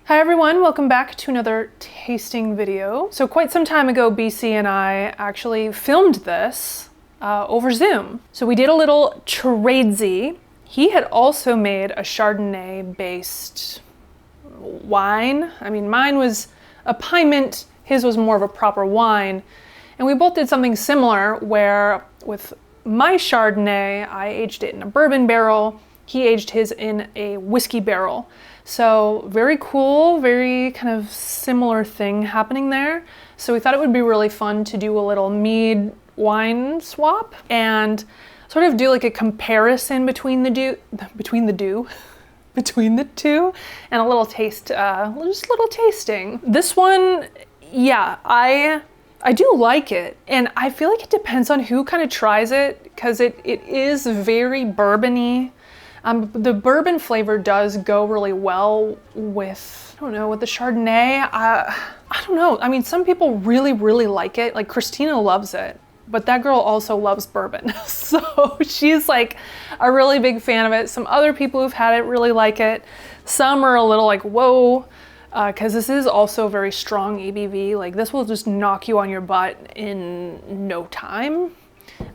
Hi everyone, welcome back to another tasting video. So quite some time ago, BC and I actually filmed this over Zoom. So we did a little tradesy. He had also made a Chardonnay based wine. I mean, mine was a Pyment, his was more of a proper wine. And we both did something similar where with my Chardonnay, I aged it in a bourbon barrel. He aged his in a whiskey barrel. So very cool, very kind of similar thing happening there. So we thought it would be really fun to do a little Mead wine swap and sort of do like a comparison between the two and a little taste, just a little tasting. This one, yeah, I do like it, and I feel like it depends on who kind of tries it because it is very bourbony. The bourbon flavor does go really well with, I don't know, with the Chardonnay. I don't know. I mean, some people really, really like it. Like Christina loves it, but that girl also loves bourbon. So she's like a really big fan of it. Some other people who've had it really like it. Some are a little like, whoa, because this is also very strong ABV. Like this will just knock you on your butt in no time.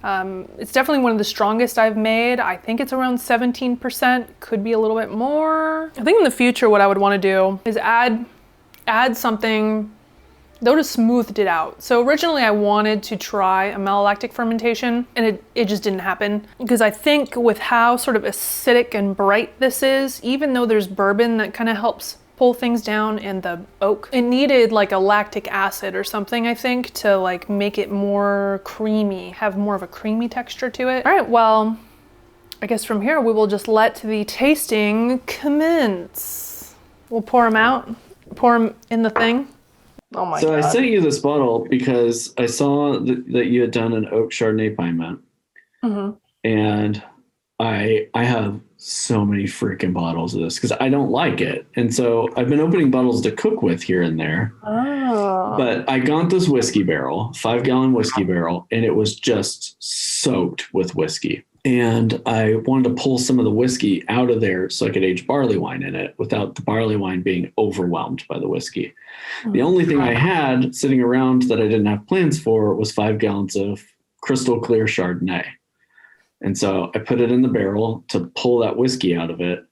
It's definitely one of the strongest I've made. I think it's around 17%, could be a little bit more. I think in the future what I would want to do is add something that would have smoothed it out. So originally I wanted to try a malolactic fermentation and it just didn't happen because I think with how sort of acidic and bright this is, even though there's bourbon that kind of helps pull things down and the oak, it needed like a lactic acid or something, I think, to like make it more creamy, have more of a creamy texture to it. All right, well, I guess from here we will just let the tasting commence. We'll pour them out, pour them in the thing. Oh my God. So I sent you this bottle because I saw that you had done an oak Chardonnay Pyment. Mm-hmm. And I have so many freaking bottles of this because I don't like it. And so I've been opening bottles to cook with here and there. Oh. But I got this whiskey barrel, 5-gallon whiskey barrel, and it was just soaked with whiskey. And I wanted to pull some of the whiskey out of there so I could age barley wine in it without the barley wine being overwhelmed by the whiskey. The only thing I had sitting around that I didn't have plans for was 5 gallons of crystal clear Chardonnay. And so I put it in the barrel to pull that whiskey out of it.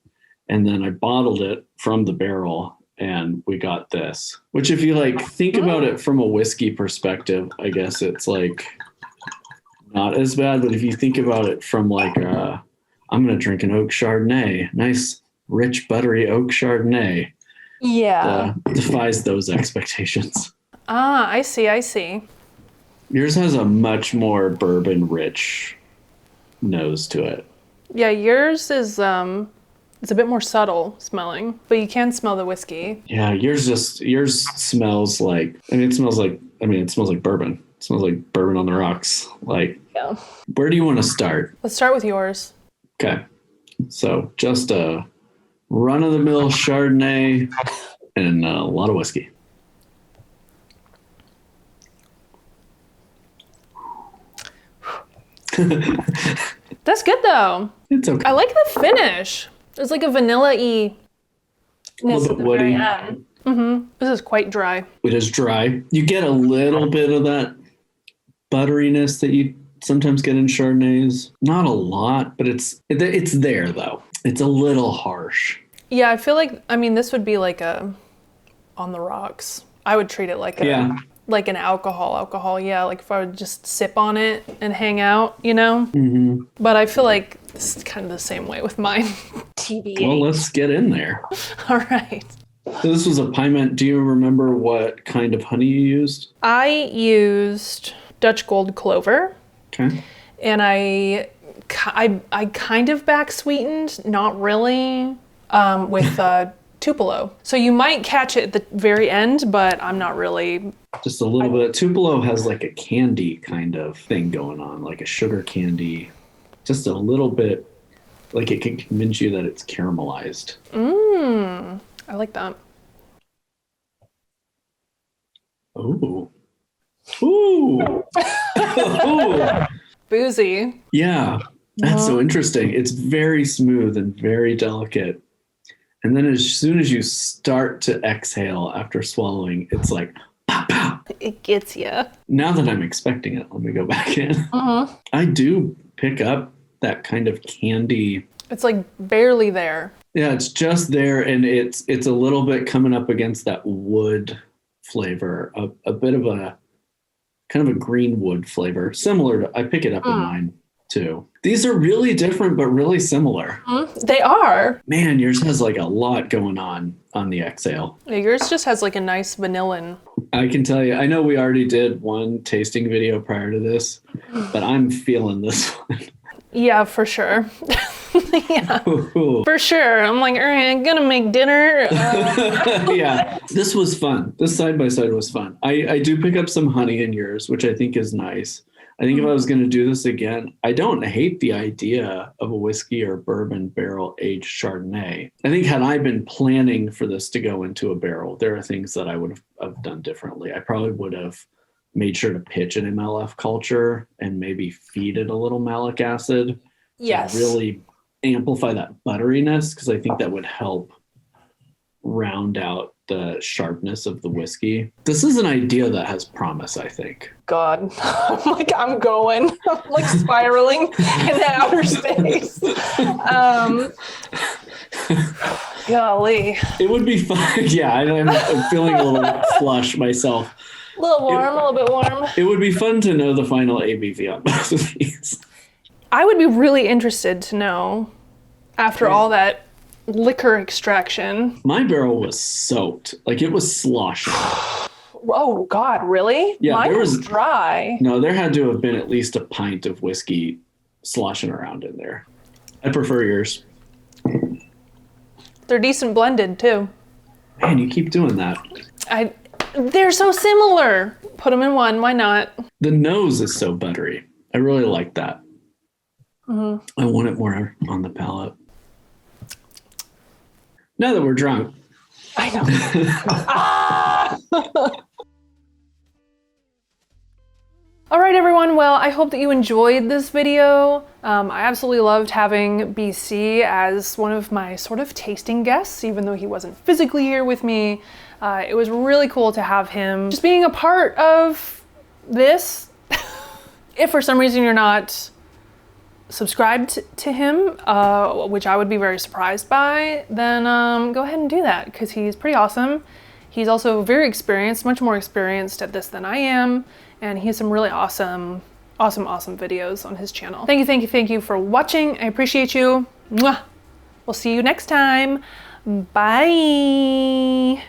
And then I bottled it from the barrel and we got this, which if you like think about it from a whiskey perspective, I guess it's like not as bad. But if you think about it from like, I'm going to drink an oak Chardonnay, nice, rich, buttery oak Chardonnay. Yeah. Defies those expectations. Ah, I see. Yours has a much more bourbon rich nose to it. Yeah, yours is it's a bit more subtle smelling, but you can smell the whiskey. Yeah, yours smells like it smells like bourbon. It smells like bourbon on the rocks. Like, yeah. Where do you want to start? Let's start with yours. Okay. So just a run-of-the-mill Chardonnay and a lot of whiskey. That's good though. It's okay. I like the finish. There's like a vanilla-y. A little bit woody. Mm-hmm. This is quite dry. It is dry. You get a little bit of that butteriness that you sometimes get in Chardonnays. Not a lot, but it's there though. It's a little harsh. Yeah, I feel like, I mean, this would be like a on the rocks. I would treat it like like an alcohol. Yeah, like if I would just sip on it and hang out, you know? Mm-hmm. But I feel like this is kind of the same way with mine. TBH. Well, let's get in there. All right. So this was a Pyment. Do you remember what kind of honey you used? I used Dutch Gold Clover. Okay. And I kind of back sweetened, not really, with Tupelo. So you might catch it at the very end, but I'm not really. Just a little bit. Tupelo has like a candy kind of thing going on, like a sugar candy. Just a little bit, like it can convince you that it's caramelized. I like that. Ooh. Ooh. Ooh. Boozy. Yeah. That's so interesting. It's very smooth and very delicate. And then as soon as you start to exhale after swallowing, it's like, pow, pow. It gets you. Now that I'm expecting it, let me go back in. I do pick up that kind of candy. It's like barely there. Yeah, it's just there, and it's a little bit coming up against that wood flavor, a bit of a kind of a green wood flavor, similar to, I pick it up in mine too. These are really different, but really similar. They are. Man, yours has like a lot going on the exhale. Yeah, yours just has like a nice vanillin. I can tell you, I know we already did one tasting video prior to this, but I'm feeling this one. Yeah, for sure. Yeah, for sure. I'm like, all right, I'm gonna make dinner. Yeah, this was fun. This side by side was fun. I do pick up some honey in yours, which I think is nice. I think if I was going to do this again, I don't hate the idea of a whiskey or bourbon barrel aged Chardonnay. I think had I been planning for this to go into a barrel, there are things that I would have done differently. I probably would have made sure to pitch an MLF culture and maybe feed it a little malic acid. Yes. To really amplify that butteriness, because I think that would help round out the sharpness of the whiskey. This is an idea that has promise, I think. God, I'm going. I'm like spiraling into outer space. Golly. It would be fun. Yeah, I'm feeling a little flush myself. A little warm, a little bit warm. It would be fun to know the final ABV on both of these. I would be really interested to know, after all that liquor extraction. My barrel was soaked. Like, it was sloshing. Oh, God, really? Yeah, mine was dry. No, there had to have been at least a pint of whiskey sloshing around in there. I prefer yours. They're decent blended, too. Man, you keep doing that. They're so similar. Put them in one. Why not? The nose is so buttery. I really like that. I want it more on the palate. Now that we're drunk. I know. All right, everyone. Well, I hope that you enjoyed this video. I absolutely loved having BC as one of my sort of tasting guests, even though he wasn't physically here with me. It was really cool to have him just being a part of this. If for some reason you're not subscribed to him, which I would be very surprised by, then go ahead and do that, because he's pretty awesome. He's also very experienced, much more experienced at this than I am, and he has some really awesome videos on his channel. Thank you for watching. I appreciate you. Mwah. We'll see you next time. Bye.